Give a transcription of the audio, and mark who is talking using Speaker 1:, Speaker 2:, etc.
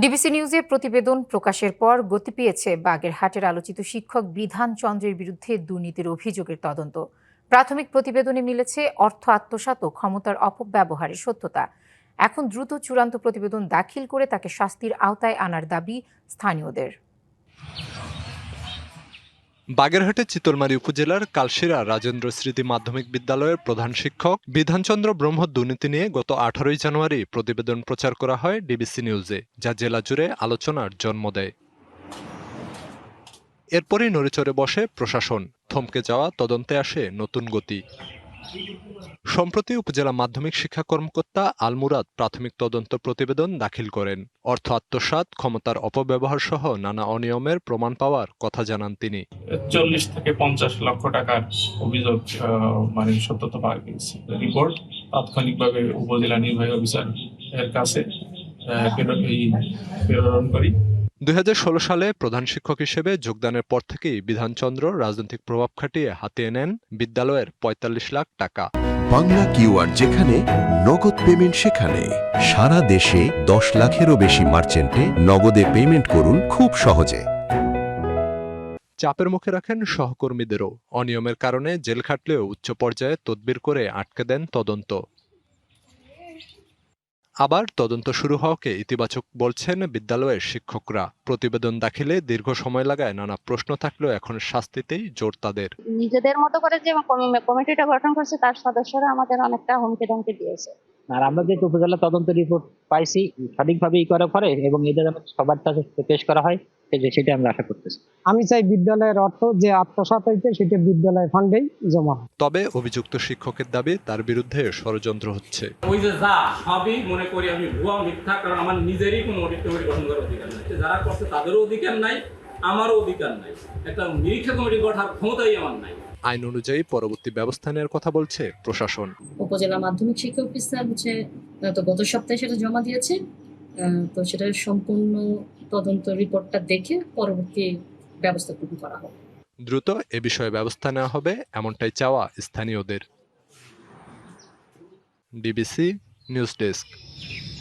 Speaker 1: DBC নিউজে প্রতিবেদন প্রকাশের পর গতি পেয়েছে বাগেরহাটের আলোচিত শিক্ষক বিধান চন্দ্রের বিরুদ্ধে দুর্নীতির অভিযোগের তদন্ত। প্রাথমিক প্রতিবেদনে মিলেছে অর্থ আত্মসাৎ ও ক্ষমতার অপব্যবহারের সত্যতা। এখন দ্রুত চূড়ান্ত প্রতিবেদন দাখিল করে তাকে শাস্তির আওতায় আনার দাবি স্থানীয়দের।
Speaker 2: বাগেরহাটের চিতলমারী উপজেলার কালশিরা রাজেন্দ্র স্মৃতি মাধ্যমিক বিদ্যালয়ের প্রধান শিক্ষক বিধানচন্দ্র ব্রহ্ম দুর্নীতি নিয়ে গত 18 জানুয়ারি প্রতিবেদন প্রচার করা হয় ডিবিসি নিউজে, যা জেলা জুড়ে আলোচনার জন্ম দেয়। এরপরই নড়েচড়ে বসে প্রশাসন, থমকে যাওয়া তদন্তে আসে নতুন গতি। সম্প্রতি উপজেলা মাধ্যমিক শিক্ষা কর্মকর্তা আল মুরাদ প্রাথমিক তদন্ত প্রতিবেদন দাখিল করেন। অর্থ আত্মসাৎ, ক্ষমতার অপব্যবহার সহ নানা অনিয়মের প্রমাণ পাওয়ার কথা জানান তিনি।
Speaker 3: 40 থেকে 50 লক্ষ টাকার অভিযোগ সত্যতা পাওয়া গেছে। রিপোর্ট তাৎক্ষণিকভাবে উপজেলা নির্বাহী অফিসার এর কাছে প্রেরণ করি।
Speaker 2: 2016 সালে প্রধান শিক্ষক হিসেবে যোগদানের পর থেকেই বিধানচন্দ্র রাজনৈতিক প্রভাব খাটিয়ে হাতিয়ে নেন বিদ্যালয়ের 45 লাখ টাকা।
Speaker 4: বাংলা কিউআর যেখানে, নগদ পেমেন্ট সেখানে। সারা দেশে 10 লাখেরও বেশি মার্চেন্টে নগদে পেমেন্ট করুন খুব সহজে।
Speaker 2: চাপের মুখে রাখেন সহকর্মীদেরও। অনিয়মের কারণে জেল খাটলেও উচ্চ পর্যায়ে তদবির করে আটকে দেন তদন্ত। আবার তদন্ত শুরু হওয়াকে ইতিবাচক বলছেন বিদ্যালয়ের শিক্ষকরা। প্রতিবেদন দাখিলে দীর্ঘ সময় লাগায় নানা প্রশ্ন থাকলেও এখন শাস্তিতেই জোর তাদের।
Speaker 5: নিজেদের মতো করে যে কমিটিটা গঠন করছে তার সদস্যরা আমাদের অনেকটা হুমকি ধমকি দিয়েছে।
Speaker 6: আর আমরা যে উপজেলা তদন্ত রিপোর্ট পাইছি সঠিকভাবে করা পরে এবং এটা যেন সবার কাছে পেশ করা হয়, সেটা আমরা আশা করতেছি।
Speaker 7: আমি চাই বিদ্যালয়ের অর্থ যে আত্মসাৎ হয়েছে সেটা বিদ্যালয় ফান্ডেই জমা।
Speaker 2: তবে অভিযুক্ত শিক্ষকের দাবি তার বিরুদ্ধে ষড়যন্ত্র হচ্ছে।
Speaker 8: ওই যে যা সবই মনে করি আমি ভুয়া মিথ্যা, কারণ আমার নিজেরই কোনো অডিট কমিটি গঠন করার অধিকার নাই। যারা করছে তাদেরও অধিকার নাই, আমারও অধিকার নাই। একটা নিরীক্ষা কমিটি গঠনের ক্ষমতাই আমার নাই।
Speaker 2: আইন অনুযায়ী পরবর্তী ব্যবস্থা নেওয়ার কথা বলছে প্রশাসন।
Speaker 9: উপজেলা মাধ্যমিক শিক্ষা অফিসার তো গত সপ্তাহে সেটা জমা দিয়েছে। তো সেটা সম্পূর্ণ তদন্ত রিপোর্টটা দেখে পরবর্তী ব্যবস্থা গ্রহণ করা হবে।
Speaker 2: দ্রুত এ বিষয়ে ব্যবস্থা নেওয়া হবে, এমনটাই চাওয়া স্থানীয়দের। DBC news desk.